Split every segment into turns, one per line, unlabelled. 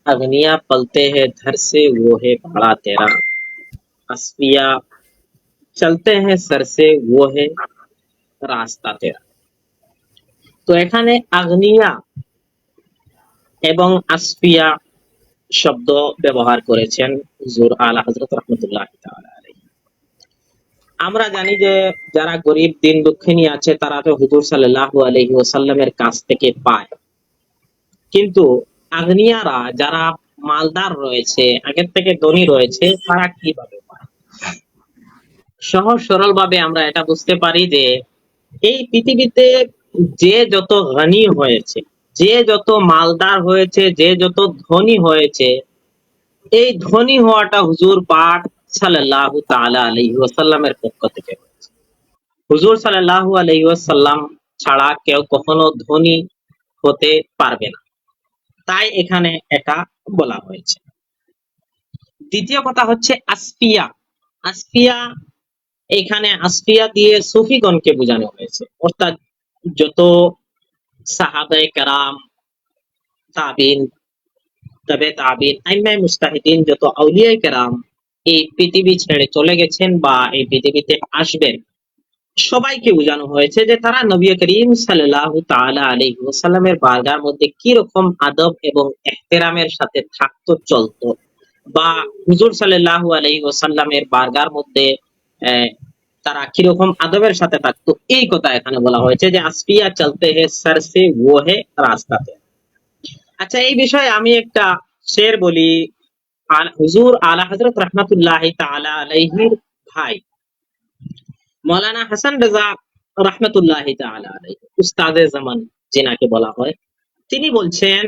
अग्निया पलते हैं धर से वो है भाड़ा तेरा, असफिया चलते हैं सर से वो है রাস্তা তেরা। তো এখানে আগ্নিয়া এবং আসফিয়া শব্দ ব্যবহার করেছেন হুজুর আলা হযরত রাহমাতুল্লাহি তাআলা আলাইহি। আমরা জানি যে যারা গরিব দিন দুঃখিনী আছে তারা তো হুজুর সাল্লাল্লাহু আলাইহি ওয়াসাল্লামের কাছ থেকে পায়, কিন্তু আগ্নিয়ারা যারা মালদার রয়েছে, আগের থেকে ধনী রয়েছে, তারা কিভাবে পায়? সহজ সরল ভাবে আমরা এটা বুঝতে পারি যে এই পৃথিবীতে যে যত ধনী হয়েছে, যে যত মালদার হয়েছে, যে যত ধনী হয়েছে, এই ধনী হওয়াটা হুজুর পাক সাল্লাল্লাহু তাআলা আলাইহি ওয়াসাল্লামের পক্ষ থেকে হয়েছে। হুজুর সাল্লাল্লাহু আলাইহি ওয়াসাল্লাম ছাড়া কেউ কখনো ধনী হতে পারবে না, তাই এখানে এটা বলা হয়েছে। দ্বিতীয় কথা হচ্ছে আসফিয়া। আসফিয়া, এখানে আসফিয়া দিয়ে সুফিগণকে বোঝানো হয়েছে, অর্থাৎ যত সাহাবায়ে কেরাম, তাবিন, তবে তাবিন, আইম্মায়ে মুজতাহিদিন, যত আউলিয়ায়ে কেরাম এই পৃথিবী ছেড়ে চলে গেছেন বা এই পৃথিবীতে আসবেন, সবাইকে বোঝানো হয়েছে যে তারা নবী করিম সাল্লাল্লাহু তাআলা আলাইহি ওয়াসাল্লামের বারগার মধ্যে কি রকম আদব এবং ইহতিরামের সাথে থাকতো, চলতো, বা হুজুর সাল্লাল্লাহু আলাইহি ওয়াসাল্লামের বারগার মধ্যে তারা কি রকম আদবের সাথে থাকতো, এই কথা এখানে বলা হয়েছে যে আসফিয়া চলতে হে সর সে वो है রাস্তাতে। আচ্ছা, এই বিষয়ে আমি একটা শের বলি। হুজুর আলা হযরত রাহমাতুল্লাহি তাআলা আলাইহির ভাই মৌলানা হাসান রাজা রহমতুল্লাহি তাআলা আলাইহি, উস্তাদে জামান যিনাকে বলা হয়, তিনি বলছেন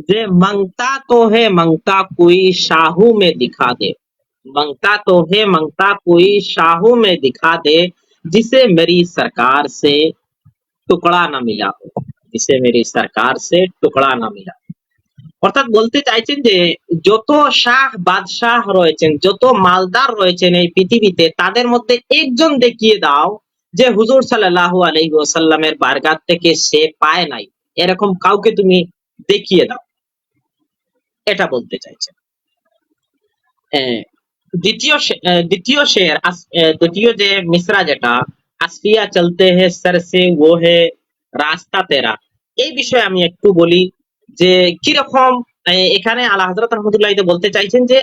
যে মাংতা তো হে মাংতা কোই শাহু মে দিখা দে, मांगता तो है मांगता कोई शाहू में दिखा दे, जिसे मेरी सरकार से टुकड़ा ना मिला हो, जिसे मेरी सरकार से टुकड़ा ना मिला। অর্থাৎ বলতে চাইছেন যে যত শাহ বাদশাহ রয়েছেন, যত মালদার রয়েছেন এই পৃথিবীতে, তাদের মধ্যে একজন দেখিয়ে দাও যে হুজুর সাল্লাল্লাহু আলাইহি ওয়াসাল্লামের বারগাত থেকে সে পায় নাই, এরকম কাউকে তুমি দেখিয়ে দাও, এটা বলতে চাইছেন। দ্বিতীয় যে মিসরা, যেটা আসফিয়া চলতে হে সর সে वो है রাস্তা তেরা, এই বিষয়ে আমি একটু বলি যে কিরকম এখানে আলা হযরত রাহমাতুল্লাহি বলতে চাইছেন যে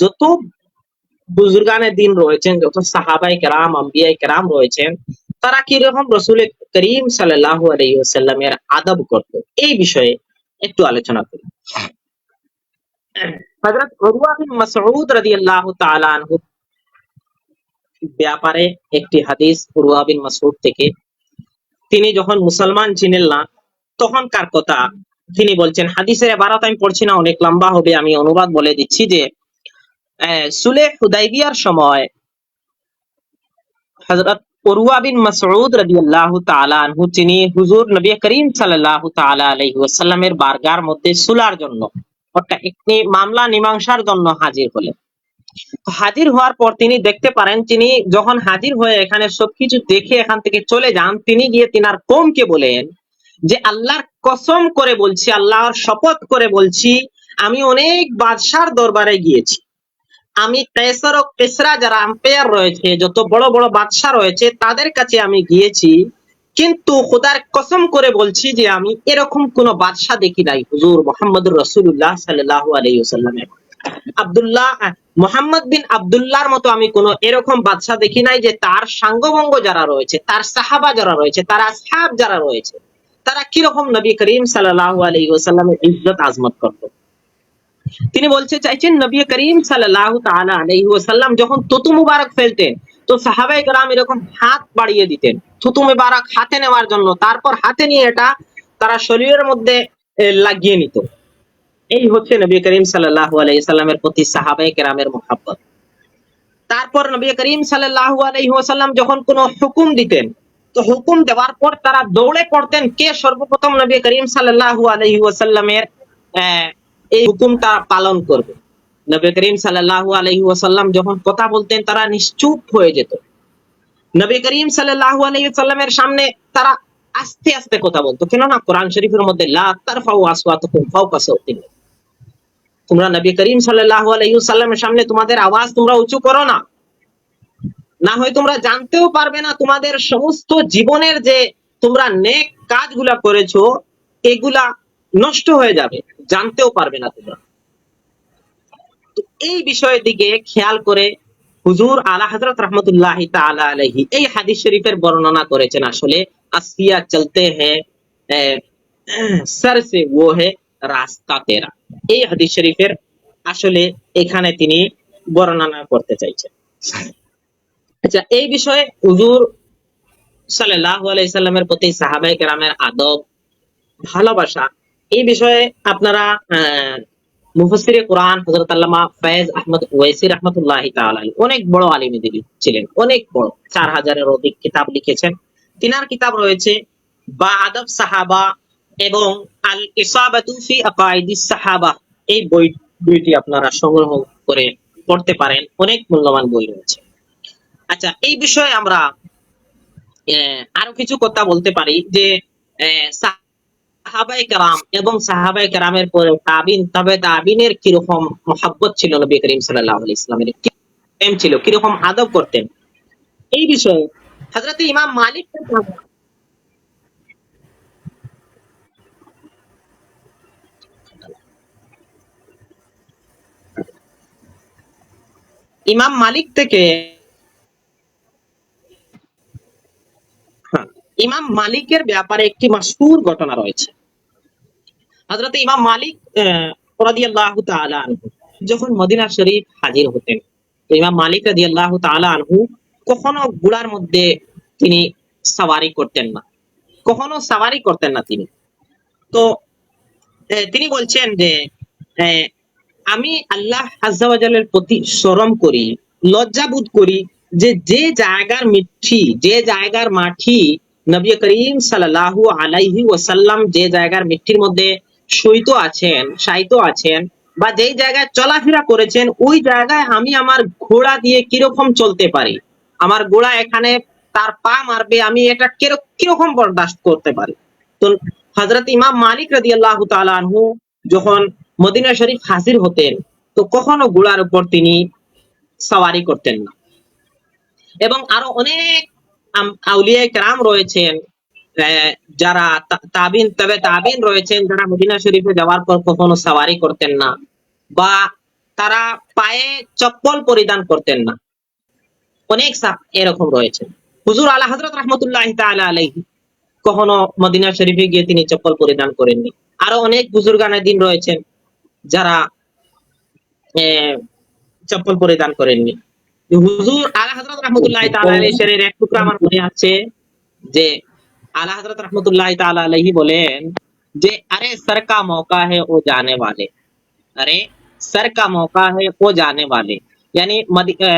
যত বুজুর্গানে দিন রয়েছেন, যত সাহাবায়ে কেরাম, আম্বিয়ায়ে কেরাম রয়েছেন, তারা কিরকম রাসূল করিম সাল্লাল্লাহু আলাইহি ওয়াসাল্লামের আদব করত, এই বিষয়ে একটু আলোচনা করি। হযরত উরওয়া বিন মাসউদ রাদিয়াল্লাহু তাআলা আনহু ব্যাপারে একটি হাদিস উরওয়া বিন মাসউদ থেকে, তিনি যখন মুসলমান ছিলেন না তখনকার কথা তিনি বলছেন। হাদিসের ইবারত আমি পড়ছি না, অনেক লম্বা হবে, আমি অনুবাদ বলে দিচ্ছি যে সুলহ হুদাইবিয়ার সময় হযরত উরওয়া বিন মাসউদ রাদিয়াল্লাহু তাআলা আনহু, তিনি হুজুর নবী করিম সাল্লাল্লাহু তাআলা আলাইহি ওয়াসাল্লামের বারগার মধ্যে সুলার জন্য, অর্থাৎ একটি মামলা মীমাংসার জন্য হাজির হলেন। হাজির হওয়ার পর তিনি দেখতে পারেন, তিনি যখন হাজির হয়ে এখানে সবকিছু দেখে এখান থেকে চলে যান, তিনি গিয়ে তিনার কওমকে বলেন যে আল্লাহর কসম করে বলছি, আল্লাহর শপথ করে বলছি, আমি অনেক বাদশার দরবারে গিয়েছি, আমি কায়সার ও কিসরা যারা আম্পায়ার রয়েছে, যত বড় বড় বাদশা রয়েছে, তাদের কাছে আমি গিয়েছি, কিন্তু খোদার কসম করে বলছি যে আমি এরকম কোন বাদশা দেখি নাই হুজুর মুহাম্মদুর রাসূলুল্লাহ সাল্লাল্লাহু আলাইহি ওয়াসাল্লামের আব্দুল্লাহ মুহাম্মদ বিন আব্দুল্লাহর মতো আমি কোন এরকম বাদশা দেখি নাই যে তার সাঙ্গবঙ্গ যারা রয়েছে, তার সাহাবা যারা রয়েছে, তার আসহাব যারা রয়েছে, তারা কিরকম নবী করিম সাল্লাল্লাহু আলাইহি ওয়াসাল্লামের ইজ্জত আজমত করত। তিনি বলতে চাইছেন নবী করিম সাল্লাল্লাহু তাআলা আলাইহি ওয়াসাল্লাম যখন থুতু মুবারক ফেলতেন, তো সাহাবায়ে কেরাম এরকম হাত বাড়িয়ে দিতেন থুতু মুবারক হাতে নেওয়ার জন্য, তারপর হাতে নিয়ে এটা তারা শরীরের মধ্যে লাগিয়ে নিত। এই হচ্ছে নবী করিম সাল্লাল্লাহু আলাইহি ওয়াসাল্লামের প্রতি সাহাবায়ে কেরামের মহব্বত। তারপর নবী করিম সাল্লাল্লাহু আলাইহি ওয়াসাল্লাম যখন কোনো হুকুম দিতেন, তো হুকুম দেওয়ার পর তারা দৌড়ে পড়তেন কে সর্বপ্রথম নবী করিম সাল্লাল্লাহু আলাইহি ওয়াসাল্লামের এই হুকুমটা পালন করবে। নবী করিম সাল্লাল্লাহু আলাইহি ওয়াসাল্লাম যখন কথা বলতেন, তারা নিশ্চুপ হয়ে যেত। নবী করিম সাল্লাল্লাহু আলাইহি ওয়াসাল্লামের সামনে তারা আস্তে আস্তে কথা বলতো, কেননা কোরআন শরীফের মধ্যে লা তারফাউ আসওয়াতাকুম ফাওকা সাওতিন, তোমরা নবী করিম সাল্লাল্লাহু আলাইহি ওয়াসাল্লামের সামনে তোমাদের আওয়াজ তোমরা উঁচু করো না, না হয় তোমরা জানতেও পারবে না তোমাদের সমস্ত জীবনের যে তোমরা নেক কাজগুলা করেছো এগুলা নষ্ট হয়ে যাবে, জানতেও পারবে না তোমরা। তো এই বিষয়ের দিকে খেয়াল করে হুজুর আলা হযরত রাহমাতুল্লাহি তাআলা আলাইহি এই হাদিস শরীফের বর্ণনা করেছেন। আসলে আসফিয়া চলতে হ্যায় সর সে वो है রাস্তা তেরা, এই হাদিস শরীফের আসলে এখানে তিনি বর্ণনা করতে চাইছেন। আচ্ছা, এই বিষয়ে হুজুর সাল্লাল্লাহু আলাইহি সাল্লামের প্রতি সাহাবায়ে কেরামের আদব, ভালোবাসা, এই বিষয়ে আপনারা মুফাসসিরে কোরআন হযরত আল্লামা ফয়েজ আহমদ ওয়াইসি রাহমাতুল্লাহি তাআলা আলাইহি অনেক বড় আলিম দিনী ছিলেন, অনেক বড়, 4000 এর অধিক কিতাব লিখেছেন। তিনার কিতাব রয়েছে বা আদব সাহাবা এবং আল ইসাবাতু ফি আকাইদিস সাহাবা, এই দুইটি আপনারা সংগ্রহ করে পড়তে পারেন, অনেক মূল্যবান বই রয়েছে। আচ্ছা, এই বিষয়ে আমরা আরো কিছু কথা বলতে পারি যে সাহাবায়ে কেরাম এবং সাহাবায়ে কেরামের পরে তাবিন, তবে তাবিনের কিরকম মহব্বত ছিল নবী করিম সাল্লাল্লাহু আলাইহি ইসলামের, কি প্রেম ছিল, কিরকম আদব করতেন, এই বিষয়ে হযরত ইমাম মালিক থেকে ইমাম মালিকের ব্যাপারে একটি মাশহুর ঘটনা রয়েছে। হযরত ইমাম মালিক রাদিয়াল্লাহু তাআলা আনহু যখন মদিনা শরীফ হাজির হতেন, তো ইমাম মালিক রাদিয়াল্লাহু তাআলা আনহু কখনো ঘোড়ার মধ্যে তিনি সওয়ারি করতেন না, কখনো সওয়ারি করতেন না তিনি। তো তিনি বলছেন যে আমি আল্লাহ আযজা ওয়া জাল্লার প্রতি শরম করি, লজ্জা বোধ করি যে যে জায়গার মিঠি, যে জায়গার মাটি নবী করিম সাল্লাল্লাহু আলাইহি ওয়াসাল্লাম যে জায়গার মিষ্টির মধ্যে শয়িত আছেন, শায়িত আছেন, বা যেই জায়গায় চলাফেরা করেছেন, ওই জায়গায় আমি আমার ঘোড়া দিয়ে কিরকম চলতে পারি, আমার ঘোড়া এখানে তার পা মারবে, আমি এটা কিরকম বরদাস্ত করতে পারি। তো হযরত ইমাম মালিক রাদিয়াল্লাহু তাআলা আনহু যখন মদিনা শরীফ হাজির হতেন, তো কখনো ঘোড়ার উপর তিনি সওয়ারি করতেন না। এবং আরো অনেক আউলিয়া কেরাম রয়েছেন, যারা তাবিন, তবে তাবিন রয়েছেন, যারা মদিনা শরীফে যাওয়ার পর কখনো সওয়ারি করতেন না, বা তারা পায়ে চপ্পল পরিধান করতেন না, অনেক এরকম রয়েছে। হুজুর আলা হযরত রাহমাতুল্লাহি তাআলা আলাইহি কখনো মদিনা শরীফে গিয়ে তিনি চপ্পল পরিধান করেননি। আরো অনেক বুজুর্গানে দিন রয়েছেন যারা চপ্পল পরিধান করেননি। হুজুর আলা হযরত রাহমাতুল্লাহি তাআলা আলাইহি শরীর এক টুকরা আমার মনে আছে যে আলা হযরত রাহমাতুল্লাহি তাআলা আলাইহি বলেন যে আরে সর কা মৌকা হে ও জানে वाले, আরে সর কা মৌকা হে ও জানে वाले, yani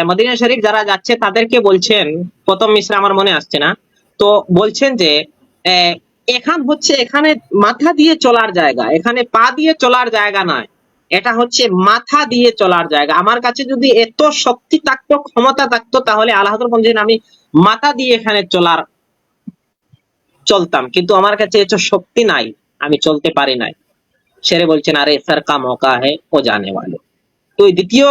মদিনা শরীফ যারা যাচ্ছে তাদেরকে বলছেন, প্রথম মিসরা আমার মনে আসছে না, তো বলছেন যে এখানে মাথা দিয়ে চলার জায়গা, এখানে পা দিয়ে চলার জায়গা নয়, এটা হচ্ছে মাথা দিয়ে চলার জায়গা। আমার কাছে যদি এত শক্তি থাকতো, ক্ষমতা থাকতো, তাহলে আল্লাহ বলছেন আমি মাথা দিয়ে এখানে চলতাম, কিন্তু আমার কাছে এত শক্তি নাই, আমি চলতে পারি নাই। সেরে বলছেন আরে সর কা মৌকা হে ও জানে वाले। তো দ্বিতীয়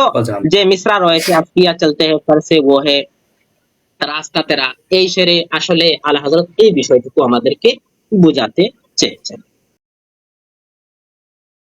যে মিসরা রয়েছে আসফিয়া চলতে হে সর সে वो है রাস্তা তেরা, এই শেরে আসলে আলা হযরত এই বিষয়টুকু আমাদেরকে বোঝাতে চেয়েছেন।